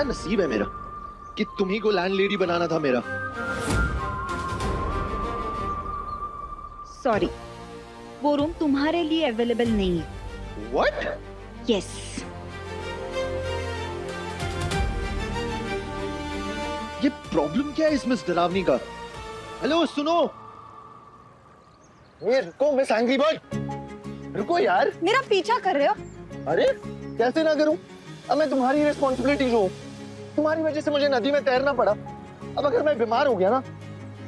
नसीब है मेरा कि तुम्ही को लैंडलेडी बनाना था मेरा। सॉरी, वो रूम तुम्हारे लिए अवेलेबल नहीं है। What? यस। ये प्रॉब्लम क्या है इस मिस डरावनी का? हेलो सुनो, ये रुको मिस एंग्री बर्ड, रुको यार। मेरा पीछा कर रहे हो? अरे कैसे ना करूं, अब मैं तुम्हारी रिस्पॉन्सिबिलिटी हूँ। तुम्हारी वजह से मुझे नदी में तैरना पड़ा। अब अगर मैं बीमार हो गया ना,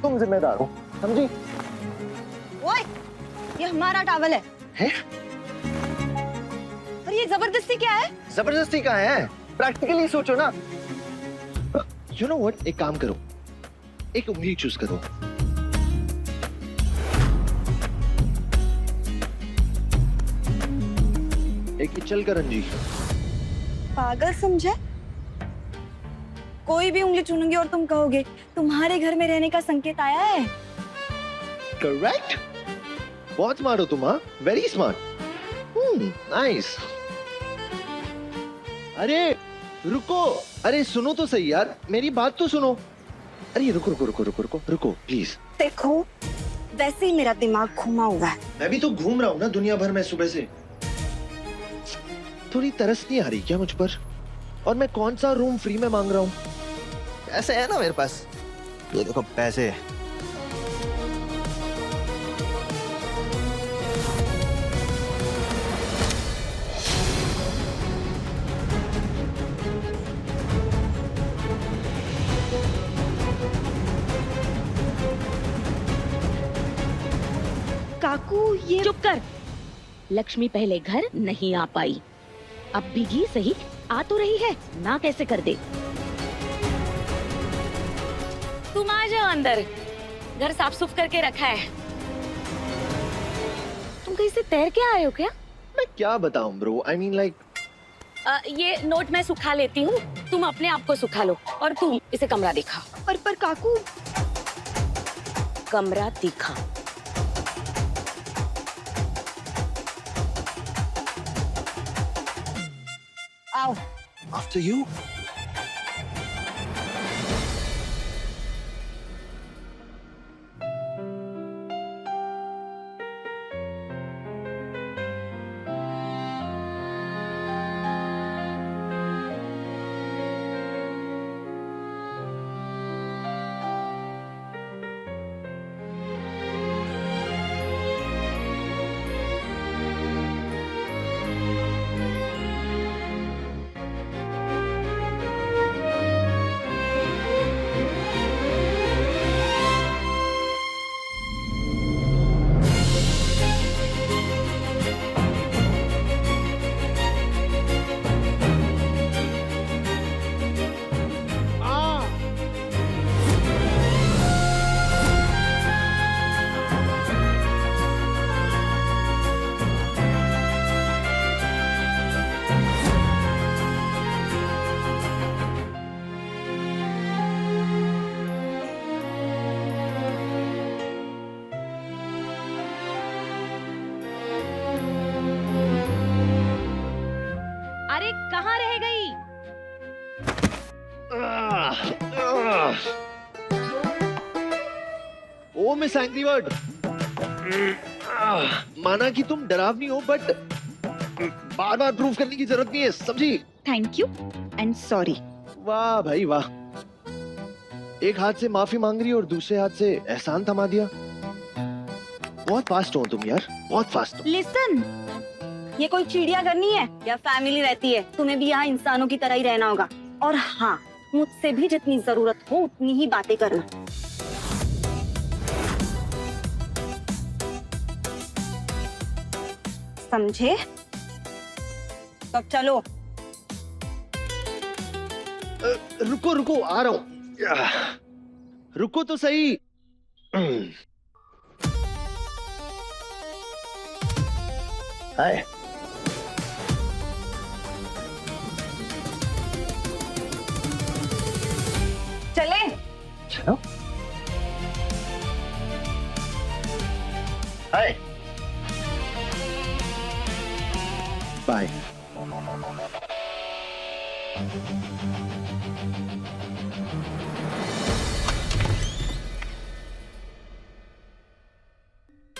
तुम जिम्मेदार हो, समझी? ओए, ये हमारा टॉवल है। हैं? और ये जबरदस्ती क्या है? जबरदस्ती कहाँ है? प्रैक्टिकली सोचो ना। यू नो व्हाट, एक काम करो, एक उंगली चूज करो। एक इचलकरंजी। पागल समझे? कोई भी उंगली चुनूंगी और तुम कहोगे तुम्हारे घर में रहने का संकेत आया है। करेक्ट, बहुत स्मार्ट हो तुम। हाँ, वेरी स्मार्ट। नाइस। अरे रुको, अरे सुनो तो सही यार, मेरी बात तो सुनो। अरे रुको रुको रुको रुको रुको रुको प्लीज। देखो, वैसे ही मेरा दिमाग घुमा हुआ है। मैं भी तो घूम रहा हूँ ना दुनिया भर में सुबह से। थोड़ी तरस नहीं आ रही क्या मुझ पर? और मैं कौन सा रूम फ्री में मांग रहा हूँ? पैसे है ना मेरे पास, ये देखो पैसे। काकू, ये चुप कर। लक्ष्मी पहले घर नहीं आ पाई, अब भीगी सही आ तो रही है, ना कैसे कर दे। तुम आ जाओ अंदर, घर साफ सुफ करके रखा है। तुम कहीं से तैर के आए हो क्या? मैं क्या बताऊं ब्रो, आई मीन लाइक। ये नोट मैं सुखा लेती हूँ, तुम अपने आप को सुखा लो। और तुम इसे कमरा दिखा। पर काकू, कमरा दिखा। आओ। After you. अरे कहाँ रह गई? ओ मिस एंग्री बर्ड, माना कि तुम डरावनी हो, बट बार बार प्रूफ करने की जरूरत नहीं है, समझी? Thank you and sorry. वाह भाई वाह, एक हाथ से माफी मांग रही और दूसरे हाथ से एहसान थमा दिया। बहुत फास्ट हो तुम यार, बहुत फास्ट हो। लिसन, ये कोई चिड़ियाघर नहीं है या फैमिली रहती है, तुम्हें भी यहाँ इंसानों की तरह ही रहना होगा। और हाँ, मुझसे भी जितनी जरूरत हो उतनी ही बातें करना। समझे? अब चलो। रुको रुको, आ रहा हूँ। रुको तो सही। हाय। चले? चलो। हाय। बाय।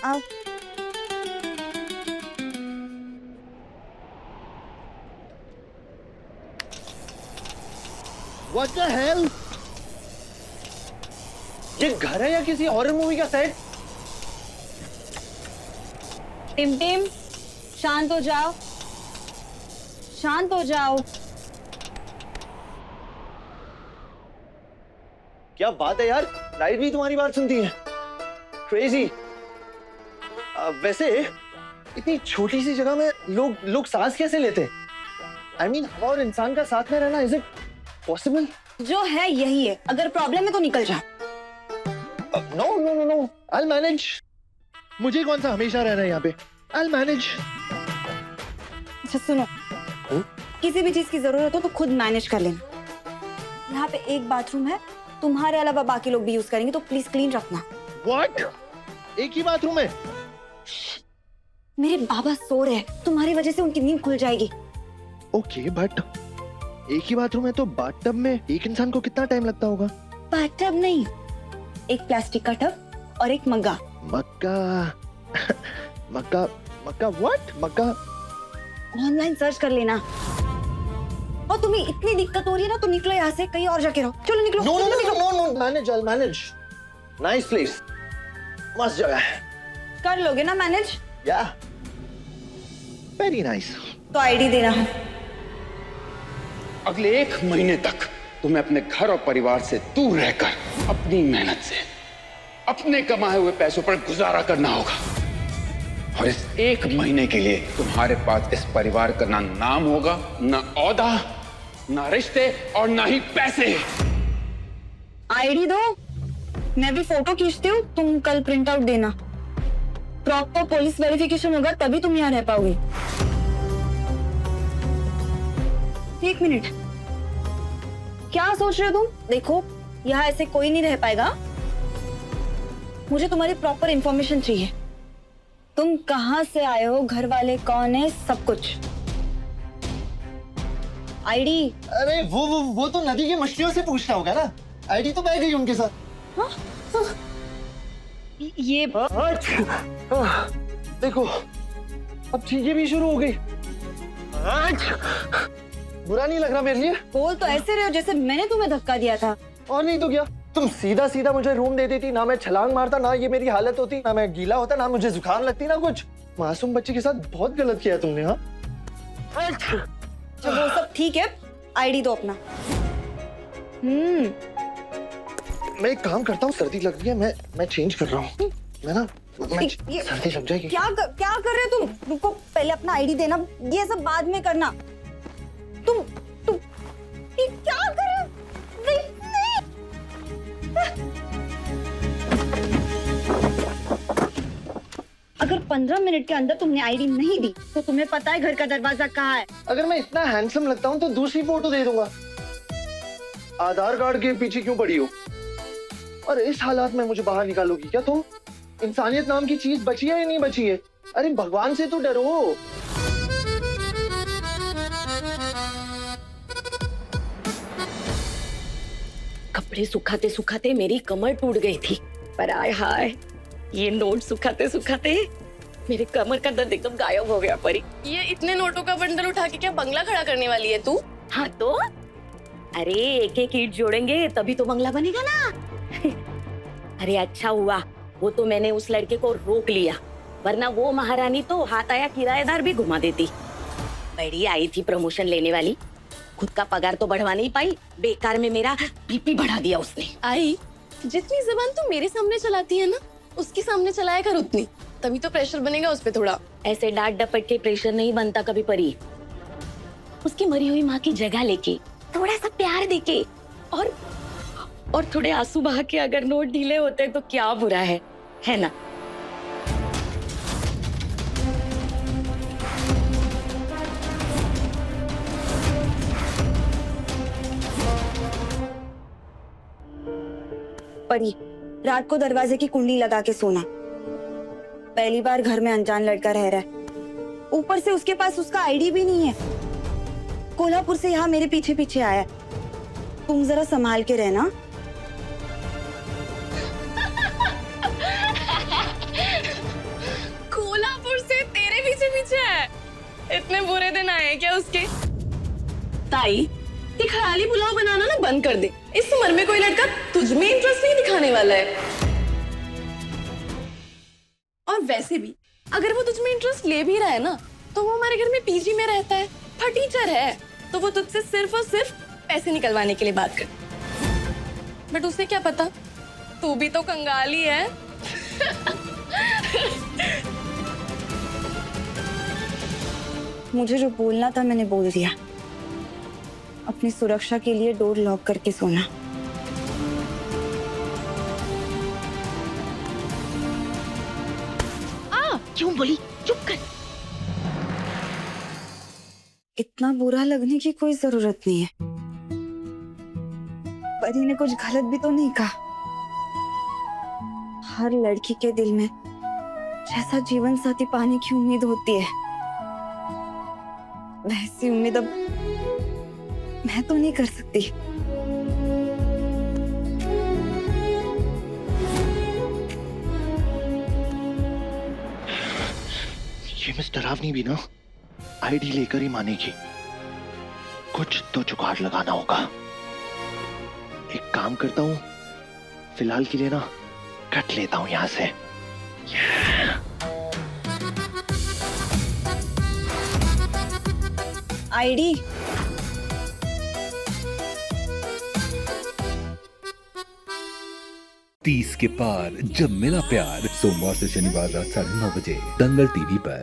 आओ। What the hell? ये घर है या किसी हॉरर मूवी का सेट? टिम टिम, शांत हो जाओ, शांत हो जाओ। क्या बात है यार, लाइट भी तुम्हारी बात सुनती है। क्रेजी। वैसे इतनी छोटी सी जगह में लोग सांस कैसे लेते? I mean, हवा और इंसान का साथ में रहना, इज इट पॉसिबल? जो है यही है, अगर प्रॉब्लम है तो निकल जा। No no no no, I'll manage। मुझे कौन सा हमेशा रहना है यहाँ पे? I'll manage। अच्छा सुनो, किसी भी चीज की जरूरत हो तो खुद मैनेज कर लेना। यहाँ पे एक बाथरूम है, तुम्हारे अलावा बाकी लोग भी यूज करेंगे, तो प्लीज क्लीन रखना। What? एक ही बाथरूम है? मेरे बाबा सो रहे हैं, तुम्हारी वजह से उनकी नींद खुल जाएगी। ओके, बट एक ही बाथरूम है तो बाथटब में एक इंसान को कितना टाइम लगता होगा? बाथटब नहीं, एक प्लास्टिक का टब और एक मग्गा। मक्का मक्का मक्का व्हाट? मक्का ऑनलाइन सर्च कर लेना। और तुम्हें इतनी दिक्कत हो रही है ना, तो निकलो यहाँ से, कहीं और जाके रहो। चलो निकलो। नो नो निकलो, नो निकलो। No no, manage, I'll manage। Nice place, मस्त जगह है। कर लोगे ना मैनेज? या वेरी नाइस। तो आईडी देना है। अगले 1 महीने तक तुम्हें अपने घर और परिवार से दूर रहकर अपनी मेहनत से अपने कमाए हुए पैसों पर गुजारा करना होगा। और इस 1 महीने के लिए तुम्हारे पास इस परिवार का ना नाम होगा, ना औहदा, ना रिश्ते और ना ही पैसे। आईडी दो, मैं भी फोटो खींचती हूँ, तुम कल प्रिंट आउट देना। प्रॉपर पुलिस वेरिफिकेशन होगा तभी तुम यहाँ रह पाओगे। 1 मिनट, क्या सोच रहे हो तुम? देखो, यहाँ ऐसे कोई नहीं रह पाएगा। मुझे तुम्हारी प्रॉपर इंफॉर्मेशन चाहिए। तुम कहाँ से आए हो, घर वाले कौन है, सब कुछ। आईडी। अरे वो तो नदी की मछलियों से पूछना होगा ना। आईडी तो बह गई उनके साथ। ये देखो, अब चीजें भी शुरू हो गई। बुरा नहीं लग रहा मेरे लिए? बोल तो ऐसे रहे हो जैसे मैंने तुम्हें धक्का दिया था। और नहीं तो क्या, तुम सीधा सीधा मुझे रूम दे देती, ना मैं छलांग मारता, ना ये मेरी हालत होती, ना मैं गीला होता, ना मुझे जुकाम लगती, ना कुछ। मासूम बच्चे के साथ बहुत गलत किया तुमने। हाँ, जब वो सब ठीक है, आईडी दो अपना। मैं एक काम करता हूँ, सर्दी लग रही है, मैं चेंज कर रहा हूँ। मैं सर्दी लग जाएगी। क्या कर रहे हो तुम? रुको, पहले अपना आईडी देना, ये सब बाद में करना। तुम ये क्या कर रहे हो? नहीं। अगर 15 मिनट के अंदर तुमने आईडी नहीं दी तो तुम्हें पता है घर का दरवाजा कहाँ है। अगर मैं इतना हैंडसम लगता हूँ तो दूसरी फोटो दे दूंगा। आधार कार्ड के पीछे क्यों पड़ी हो? और इस हालात में मुझे बाहर निकालोगी क्या तुम? इंसानियत नाम की चीज बची है या नहीं बची है? अरे भगवान से तो डरो। कपड़े सुखाते सुखाते मेरी कमर टूट गई थी, पर आय हाय, ये नोट सुखाते सुखाते मेरे कमर का दर्द एकदम गायब हो गया। परी, ये इतने नोटों का बंडल उठा के क्या बंगला खड़ा करने वाली है तू? हाँ तो अरे एक एक ईंट जोड़ेंगे तभी तो बंगला बनेगा ना। अरे अच्छा हुआ वो तो मैंने उस लड़के को रोक लिया, वरना वो महारानी तो हाथ आया किराएदार भी घुमा देती। बड़ी आई थी प्रमोशन लेने वाली, खुद का पगार तो बढ़वा नहीं पाई, बेकार में मेरा बीपी बढ़ा दिया उसने। आई, जितनी जबान तू मेरे सामने चलाती है ना, उसके सामने चलाया कर उतनी, तभी तो प्रेशर बनेगा उस पे थोड़ा। ऐसे डांट डपट के प्रेशर नहीं बनता कभी परी। उसकी मरी हुई माँ की जगह लेके, थोड़ा सा प्यार देके और थोड़े आंसू बहा के अगर नोट ढीले होते तो क्या बुरा है ना? परी, रात को दरवाजे की कुंडी लगा के सोना। पहली बार घर में अनजान लड़का रह रहा है, ऊपर से उसके पास उसका आईडी भी नहीं है। कोल्हापुर से यहाँ मेरे पीछे पीछे आया। तुम जरा संभाल के रहना। अच्छे है। इतने बुरे दिन आए हैं क्या उसके? ताई, ये खराली पुलाव बनाना ना बंद कर दे। इस उम्र में कोई लड़का तुझ में इंटरेस्ट नहीं दिखाने वाला है। और वैसे भी अगर वो तुझ में इंटरेस्ट ले भी रहा है ना, तो वो हमारे घर में पीजी में रहता है, फटीचर है, तो वो तुझसे सिर्फ और सिर्फ पैसे निकलवाने के लिए बात कर। बट उसे क्या पता, तू भी तो कंगाल ही है। मुझे जो बोलना था मैंने बोल दिया। अपनी सुरक्षा के लिए डोर लॉक करके सोना। क्यों बोली? चुप कर। इतना बुरा लगने की कोई जरूरत नहीं है। परी ने कुछ गलत भी तो नहीं कहा। हर लड़की के दिल में जैसा जीवन साथी पाने की उम्मीद होती है, वैसी उम्मीद अब मैं तो नहीं कर सकती। ये मिस डरावनी भी ना आईडी लेकर ही मानेगी। कुछ तो जुगाड़ लगाना होगा। एक काम करता हूँ, फिलहाल के लिए ना कट लेता हूँ यहाँ से। आईडी तीस के पार जब मिला प्यार, सोमवार से शनिवार रात 9:30 बजे दंगल टीवी पर।